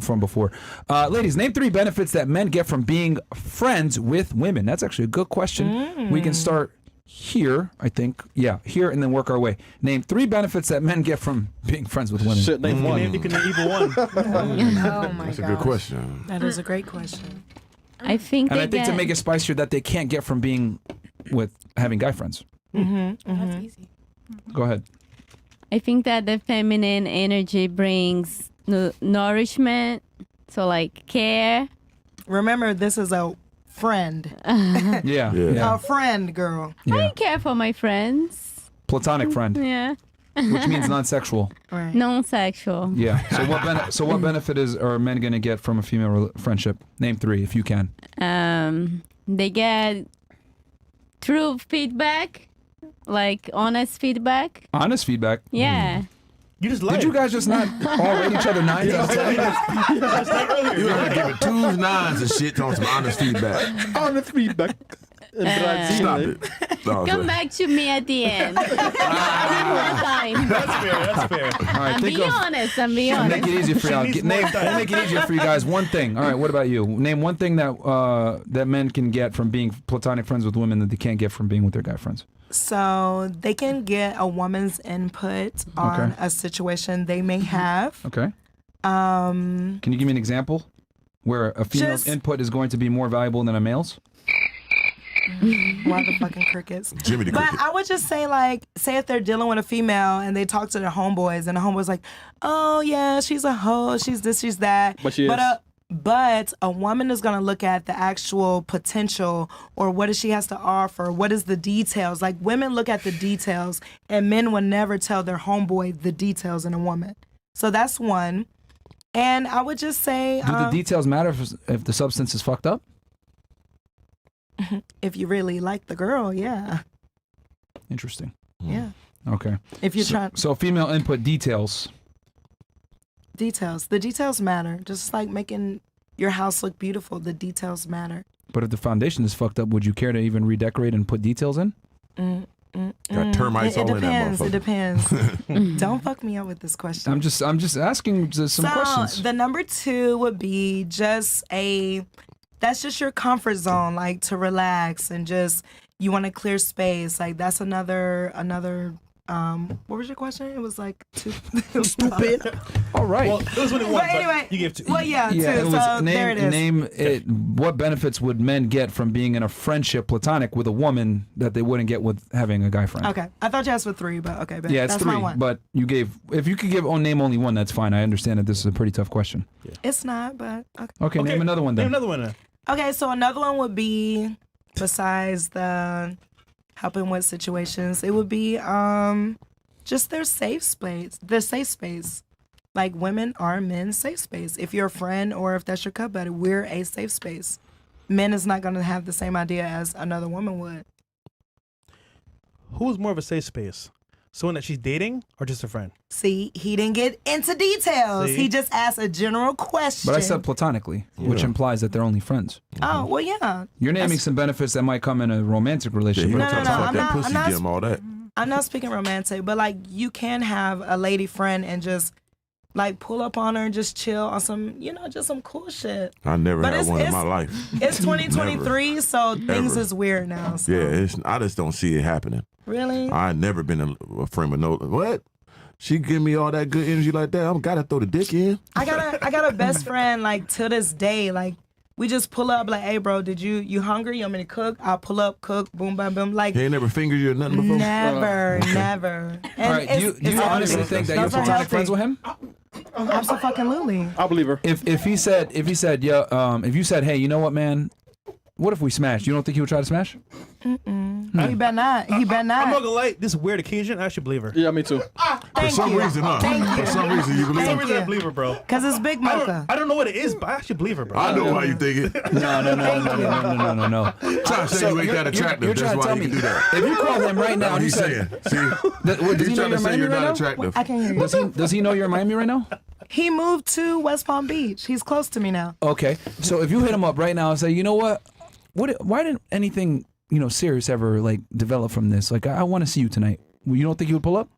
from before. Ladies, name 3 benefits that men get from being friends with women. That's actually a good question. We can start here, I think. Yeah, here, and then work our way. Name 3 benefits that men get from being friends with women. Shit, name one. You can name even one. Oh my That's a good question. That is a great question. I think And I think to make it spicier, that they can't get from being with having guy friends. That's easy. Go ahead. I think that the feminine energy brings nourishment, so like care. Remember, this is a friend. Yeah. A friend, girl. I care for my friends. Platonic friend, Yeah. which means non-sexual. Right. Non-sexual. Yeah. So what benefit are men going to get from a female friendship? Name 3 if you can. They get true feedback, like honest feedback. Honest feedback. Yeah. You just lied. Did you guys just not all rate each other 9s out of 10? You gotta give it 2s, 9s, and shit on some honest feedback. Honest feedback. Stop it. No, Come back to me at the end. One time. That's fair. All right, I'm think being of. honest. I'm being I'll make honest. it easier for y'all. We'll make it easier for you guys. One thing. All right. What about you? Name one thing that that men can get from being platonic friends with women that they can't get from being with their guy friends. So they can get a woman's input on a situation they may have. Okay. Can you give me an example where a female's input is going to be more valuable than a male's? Why the fucking crickets? Jimmy the But cricket. I would just say, like, say if they're dealing with a female and they talk to their homeboys and the homeboy's like, oh yeah, she's a hoe, she's this, she's that. But she is. But a woman is going to look at the actual potential or what she has to offer. What is the details? Like, women look at the details and men will never tell their homeboy the details in a woman. So that's one. And I would just say... Do the details matter if the substance is fucked up? If you really like the girl, yeah. Interesting. Yeah. Okay. If you're trying... So female input details. Details. The details matter. Just like making your house look beautiful, the details matter. But if the foundation is fucked up, would you care to even redecorate and put details in? Got termites all in that motherfucker. It depends. Don't fuck me up with this question. I'm just asking some questions. The number 2 would be just that's just your comfort zone, like to relax and just you want to clear space. Like that's another what was your question? It was like too stupid. All right. Well, it was only one. But anyway, you gave 2. Well, yeah, Yeah, 2. it was, So there it is. name it. What benefits would men get from being in a friendship, platonic, with a woman that they wouldn't get with having a guy friend? Okay, I thought you asked for 3, but okay, but Yeah, it's that's 3. my one. But you gave. If you could give name only one, that's fine. I understand that this is a pretty tough question. It's not, but okay. Okay, name another one then. Name another one then. Okay, so another one would be, besides the helping with situations, it would be just their safe space. Their safe space. Like women are men's safe space. If you're a friend or if that's your cup buddy, we're a safe space. Men is not going to have the same idea as another woman would. Who's more of a safe space? Someone that she's dating or just a friend? See, he didn't get into details. See? He just asked a general question. But I said platonically, which implies that they're only friends. Oh, well, yeah. You're naming some benefits that might come in a romantic Yeah, relationship. he but don't it's talk not- about that I'm pussy, not- give him all that. I'm not speaking romantic, but like you can have a lady friend and just like pull up on her and just chill on some, just some cool shit. I never But had one in my life. It's 2023, so things is weird now. So. Yeah, I just don't see it happening. Really? I never been a friend with no what? She give me all that good energy like that. I'm gotta throw the dick in. I got a best friend like to this day. Like we just pull up like, hey bro, you hungry? You want me to cook? I'll pull up, cook, boom, bam, boom. Like He ain't never fingered you or nothing before. never. And All right, do you honestly think that you're those are platonic healthy. friends with him? Absolutely. I believe her. If he said, yeah, if you said, hey, you know what, man? What if we smash? You don't think he would try to smash? He better not. He better not. I'm not gonna lie. This weird occasion, I should believe her. Yeah, me too. For some reason, huh? For some reason, you For believe some it. reason, I believe her, bro. Because it's Big Mocha. I don't know what it is, but I actually believe her, bro. I know why you think it. No. Trying to say you ain't that attractive. You're That's trying to why tell you me. can do that. If you call him right now, What and he he's saying. said, See? does he He's know trying you're to in say Miami you're right not now? attractive. I can't hear you. Does he know you're in Miami right now? He moved to West Palm Beach. He's close to me now. Okay, so if you hit him up right now and say, you know what, why didn't anything serious ever like develop from this? Like I want to see you tonight. You don't think he would pull up?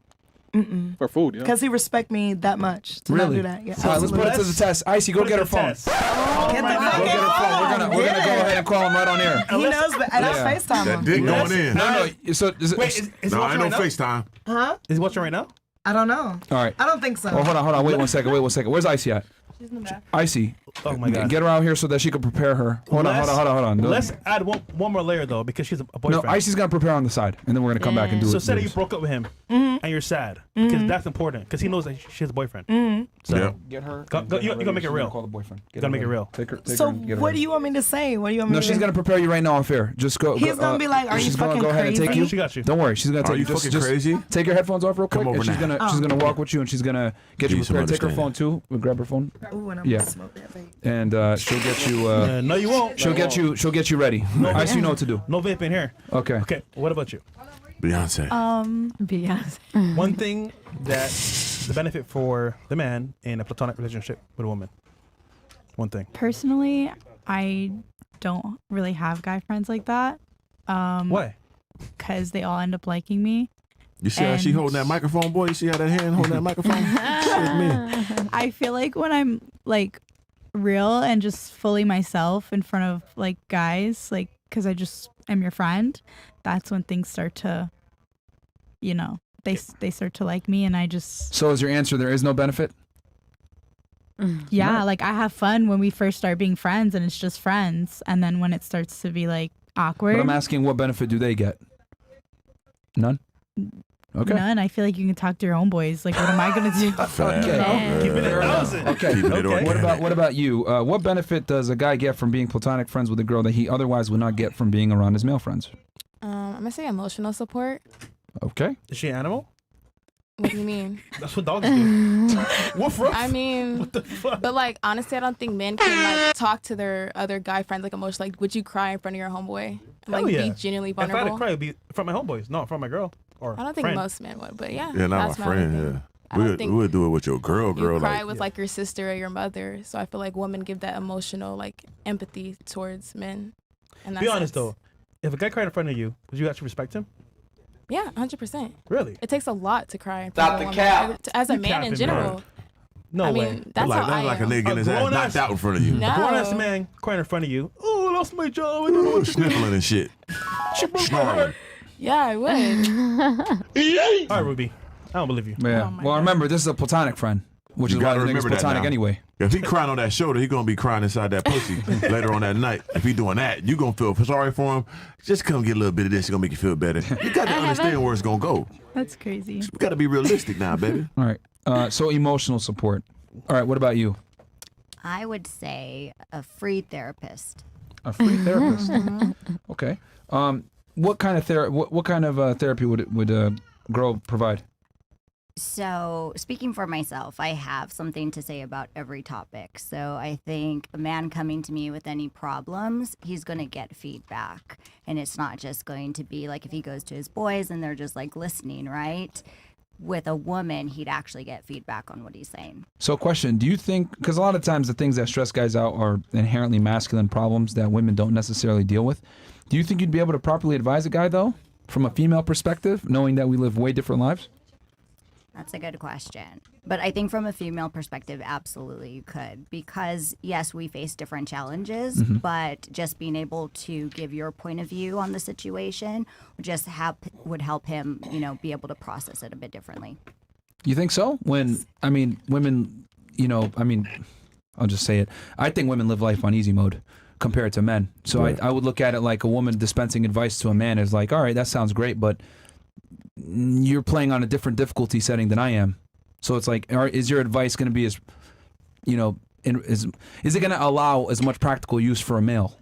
For food, yeah. Because he respect me that much to not Really? do that. Yeah, All right, let's put it to the test. Icy, go get her phone. Get the Go get her phone. We're gonna go ahead and call him right on air. He knows, but and I Yeah. FaceTime That him. dick going in. No. So is it, Wait, is he No, watching ain't no right now? FaceTime. Huh? Is he watching right now? I don't know. all right. I don't think so. Oh, hold on. Wait one second. Where's Icy at? She's in the back. Icy. Oh my God. Get her out here so that she can prepare her. Hold on. No, Let's add one more layer though, because she's a no, boyfriend. Icy's gonna prepare on the side, and then we're gonna come back and do So it. say that you broke up with him and you're sad, because that's important, because he knows that she has a boyfriend. So Yeah. Get her. you gotta make it real. Call the boyfriend. You gotta make it real. Take her. So and get her what ready. do you want me to say? What do you want me No, to she's do? gonna prepare you right now off air. Just go. He's gonna be like, "Are you she's gonna fucking go ahead and take crazy?" you. She got you. Don't worry, she's gonna Are take you just, fucking crazy? Take your headphones off real quick, over and she's now. gonna walk with you, and she's gonna get you Give you some prepared. Take her phone understanding. too. We'll grab her phone, Ooh, and I'm Yeah. gonna smoke that vape. and she'll get you. No, you won't. She'll get you ready. I see you know what to do. No vape in here. Okay. Okay, what about you? Beyonce. Beyonce. One thing that the benefit for the man in a platonic relationship with a woman. One thing. Personally, I don't really have guy friends like that. Why? Because they all end up liking me. You see how she and- holding that microphone, boy? You see how that hand holding that microphone? Shit, me. I feel like when I'm like real and just fully myself in front of like guys, like because I just am your friend, that's when things start to, they start to like me, and I just So is your answer there is no benefit? like I have fun when we first start being friends, and it's just friends, and then when it starts to be like awkward, But I'm asking, what benefit do they get? None. Okay. none. I feel like you can talk to your homeboys. Like, what am I gonna do? Fair. Keep it Fair at enough. 1,000. Okay. Keeping it Okay. organic. What about you? What benefit does a guy get from being platonic friends with a girl that he otherwise would not get from being around his male friends? I'm gonna say emotional support. Okay. Is she an animal? What do you mean? That's what dogs do. Woof woof. I mean, What the fuck? but like honestly, I don't think men can like talk to their other guy friends like emotionally. Like, would you cry in front of your homeboy? And, Hell like yeah. be genuinely If I had to vulnerable. cry, it'd be from my homeboys, not from my girl or I don't think friend. most men would, but yeah. Yeah, not that's my my friend. opinion. Yeah. I don't We think would do it with your girl, You cry like with like your sister or your mother. So I feel like women give that emotional like empathy towards men. And Be honest though, if a guy cried in front of you, would you actually respect him? Yeah, 100%. Really? It takes a lot to cry in front of a woman. As a You man capping, in general. bro. No I way. mean, that's like, how I like a am. nigga getting his ass grown knocked ass- out in front of you. No. A grown ass man crying in front of you. Oh, I lost my job. I don't know Ooh, what to do. sniffling and shit. She broke my heart. Yeah, I would. All right, Ruby. I don't believe you. Yeah. Oh my Well, God. remember, this is a platonic friend, which You is why gotta the nigga's remember that platonic now. anyway. If he crying on that shoulder, he gonna be crying inside that pussy later on that night. If he doing that, you gonna feel sorry for him. Just come get a little bit of this. It's gonna make you feel better. You got to understand where it's gonna go. That's crazy. We got to be realistic now, baby. All right. So emotional support. All right. What about you? I would say a free therapist. A free therapist. Okay. What kind of therapy would a girl provide? So, speaking for myself, I have something to say about every topic. So, I think a man coming to me with any problems, he's going to get feedback. And it's not just going to be like if he goes to his boys and they're just like listening, right? With a woman, he'd actually get feedback on what he's saying. So, question: do you think? Because a lot of times the things that stress guys out are inherently masculine problems that women don't necessarily deal with. Do you think you'd be able to properly advise a guy though, from a female perspective, knowing that we live way different lives? That's a good question. But I think from a female perspective, absolutely you could. Because, yes, we face different challenges, but just being able to give your point of view on the situation would help him, be able to process it a bit differently. You think so? Women, I'll just say it. I think women live life on easy mode compared to men. So I would look at it like a woman dispensing advice to a man is like, all right, that sounds great, but you're playing on a different difficulty setting than I am. So it's like, is your advice going to be is it going to allow as much practical use for a male?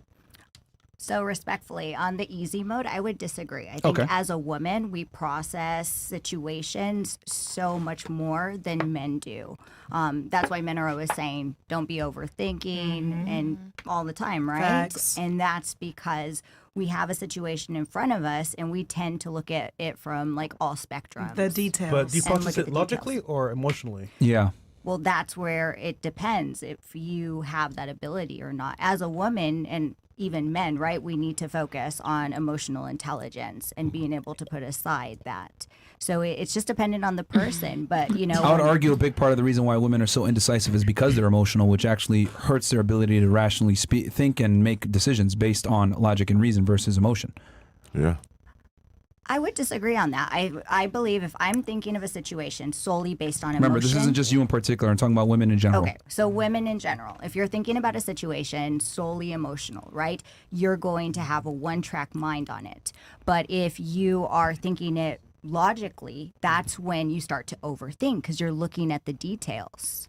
So respectfully, on the easy mode, I would disagree. I think as a woman, we process situations so much more than men do. That's why men are always saying, don't be overthinking and all the time, right? Facts. And that's because we have a situation in front of us and we tend to look at it from like all spectrums. The details. But do you And look process at it the logically details. or emotionally? Yeah. Well, that's where it depends if you have that ability or not. As a woman, and even men, right? We need to focus on emotional intelligence and being able to put aside that. So it's just dependent on the person. But, you know, I would argue a big part of the reason why women are so indecisive is because they're emotional, which actually hurts their ability to rationally think and make decisions based on logic and reason versus emotion. Yeah. I would disagree on that. I believe if I'm thinking of a situation solely based on emotion. Remember, this isn't just you in particular. I'm talking about women in general. Okay, so women in general, if you're thinking about a situation solely emotional, right, you're going to have a one-track mind on it. But if you are thinking it logically, that's when you start to overthink because you're looking at the details.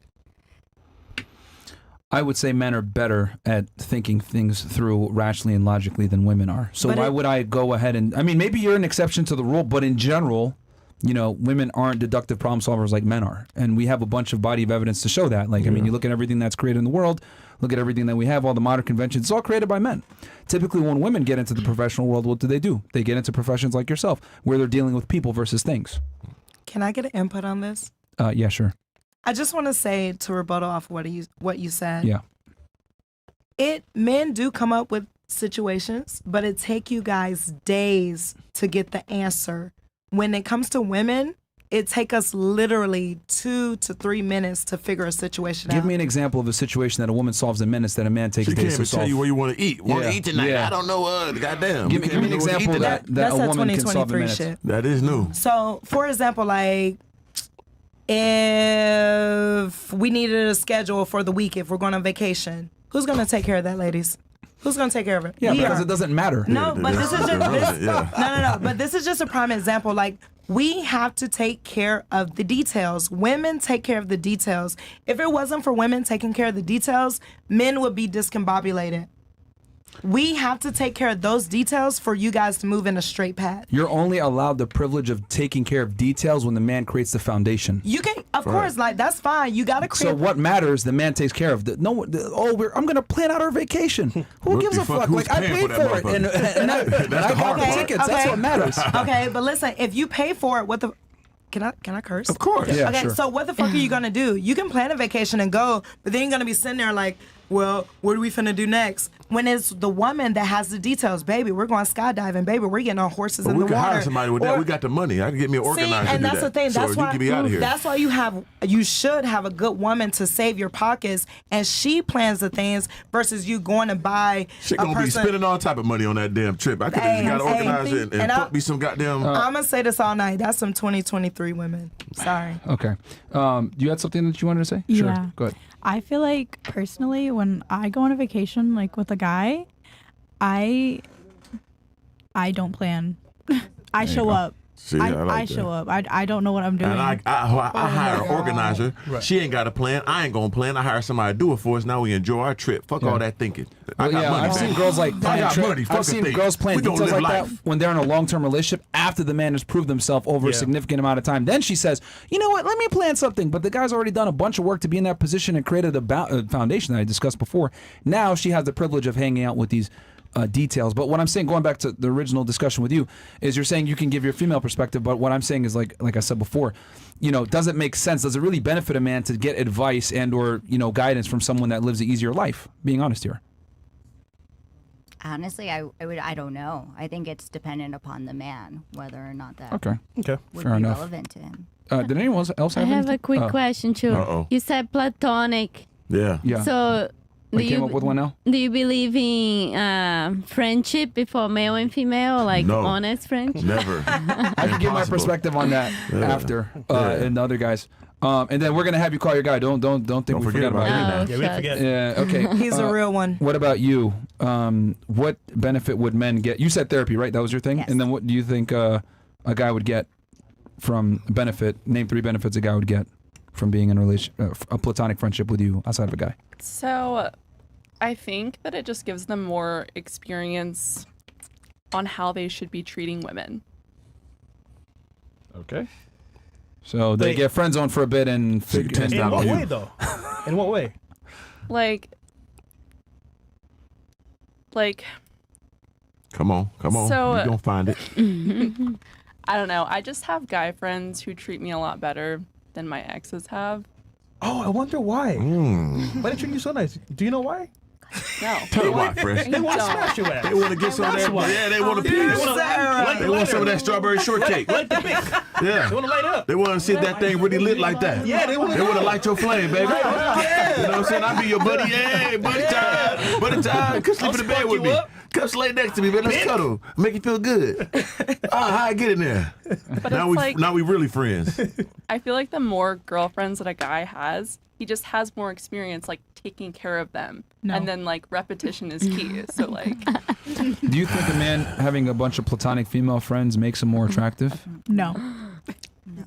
I would say men are better at thinking things through rationally and logically than women are. So But why would I go ahead and, I mean, maybe you're an exception to the rule, but in general, you know, women aren't deductive problem solvers like men are. And we have a bunch of body of evidence to show that. Like, I mean, you look at everything that's created in the world, look at everything that we have, all the modern conventions, it's all created by men. Typically, when women get into the professional world, what do? They get into professions like yourself, where they're dealing with people versus things. Can I get an input on this? Yeah, sure. I just want to say to rebuttal off what you said. Yeah. Men do come up with situations, but it take you guys days to get the answer. When it comes to women, it take us literally 2 to 3 minutes to figure a situation out. Give me an example of a situation that a woman solves in minutes that a man takes She can't days to even tell solve. you where you want to eat. Want to Yeah, eat tonight? yeah. I don't know. Goddamn. Give me an example that a That's woman can solve in 2023 minutes. shit. That is new. So, for example, like if we needed a schedule for the week, if we're going on vacation, who's going to take care of that, ladies? Who's going to take care of it? Yeah, We because are. it doesn't matter. No, but this is just Yeah. no. But this is just a prime example. Like, we have to take care of the details. Women take care of the details. If it wasn't for women taking care of the details, men would be discombobulated. We have to take care of those details for you guys to move in a straight path. You're only allowed the privilege of taking care of details when the man creates the foundation. You can, of course, like, that's fine. You got to create. So what matters, the man takes care of. I'm going to plan out our vacation. Who gives a fuck? Who's Like, I paying paid for that for it. And I the got hard the part. tickets. That's what matters. Okay, but listen, if you pay for it, what the... Can I curse? Of course. Yeah, Okay, sure. so what the fuck are you gonna do? You can plan a vacation and go, but then you're gonna be sitting there like, well, what are we finna do next? When it's the woman that has the details, baby, we're going skydiving, baby, we're getting on horses But in we the can water. hire somebody with that. We got the money. I can get me an organizer See, and to do that's that. the thing. That's so why you can be out of here. That's why you should have a good woman to save your pockets, and she plans the things versus you going to buy She a gonna be person. spending all type of money on that damn trip. I could have Hey, just got hey, organized it and and put me some goddamn. I'm gonna say this all night. That's some 2023 women. Sorry. Okay. You had something that you wanted to say? Yeah. Sure. Go ahead. I feel like personally, when I go on a vacation, like with a guy, I don't plan. I show up. See, I like show that. up. I don't know what I'm doing. And I hire an organizer. Right. She ain't got a plan. I ain't gonna plan. I hire somebody to do it for us. Now we enjoy our trip. Fuck all that thinking. I Well, got yeah, money. I've seen man. girls like I plan got trip. money. Fuck I've seen the thing. girls plan We gonna details live like life. that when they're in a long-term relationship after the man has proved himself over a Yeah. significant amount of time. Then she says, "You know what? Let me plan something." But the guy's already done a bunch of work to be in that position and created a foundation that I discussed before. Now she has the privilege of hanging out with these details. But what I'm saying, going back to the original discussion with you, is you're saying you can give your female perspective, but what I'm saying is like I said before, you know, does it make sense? Does it really benefit a man to get advice and or, you know, guidance from someone that lives an easier life? Being honest here. Honestly, I don't know. I think it's dependent upon the man whether or not that Okay. Okay. would fair be enough. relevant to him. Did anyone else I have have anything? a quick Oh, question too. Uh-oh. You said platonic. Yeah. Yeah. So I came up with one now. do you believe in friendship before male and female, like No. honest friendship? Never. I can give my Impossible. perspective on that after and the other guys. And then we're gonna have you call your guy. Don't think Don't we forget forget about about you. him. Oh, Yeah, we shucks. forget. Yeah. Okay. He's a real one. What about you? What benefit would men get? You said therapy, right? That was your thing. Yes. And then what do you think a guy would get from benefit? Name 3 benefits a guy would get from being in a platonic friendship with you outside of a guy. So I think that it just gives them more experience on how they should be treating women. Okay. So they Wait. get friend zoned for a bit and So you figure. test In out what on you. way, though? In what way? Like Come on. So- You gonna find it. I don't know. I just have guy friends who treat me a lot better than my exes have. Oh, I wonder why. Mm. Why they treat you so nice? Do you know why? No. Tell them why, Fresh. They want to smash your ass. They want to get some of that. Yeah, they want to piece. They want some of that strawberry shortcake. Light the pick. Yeah. They want to light up. They want to see that thing really lit like that. Yeah, they want to light your flame, baby. Yeah. You know what I'm saying? I be your buddy. Hey, buddy time. Buddy time. Come sleep in the bed with me. Come lay next to me, man. Let's cuddle. Make you feel good. How I get in there? But Now we really friends. I feel like the more girlfriends that a guy has, he just has more experience like taking care of them. No. And then like repetition is key. So like Do you think a man having a bunch of platonic female friends makes him more attractive? No.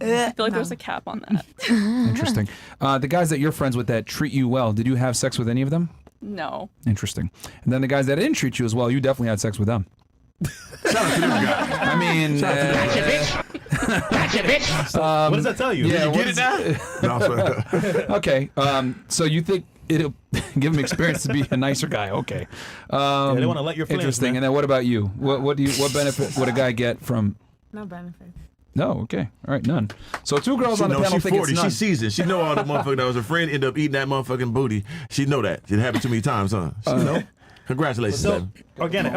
I feel like there's a cap on that. Interesting. The guys that you're friends with that treat you well, did you have sex with any of them? No. Interesting. And then the guys that didn't treat you as well, you definitely had sex with them. Shout out to them guys. I mean, What does that tell you? yeah, You get it now? No, sorry. okay. So you think it'll give him experience to be a nicer guy? Okay. They want to light your flames, Interesting. man. And then what about you? What benefit would a guy get from? No benefits. No. Okay. All right. None. So two girls on the panel she's think 40. it's none. She seasoned. She know all the motherfucker that was a friend end up eating that motherfucking booty. She know that. It happened too many times, huh? She know. Congratulations, So, baby. organic.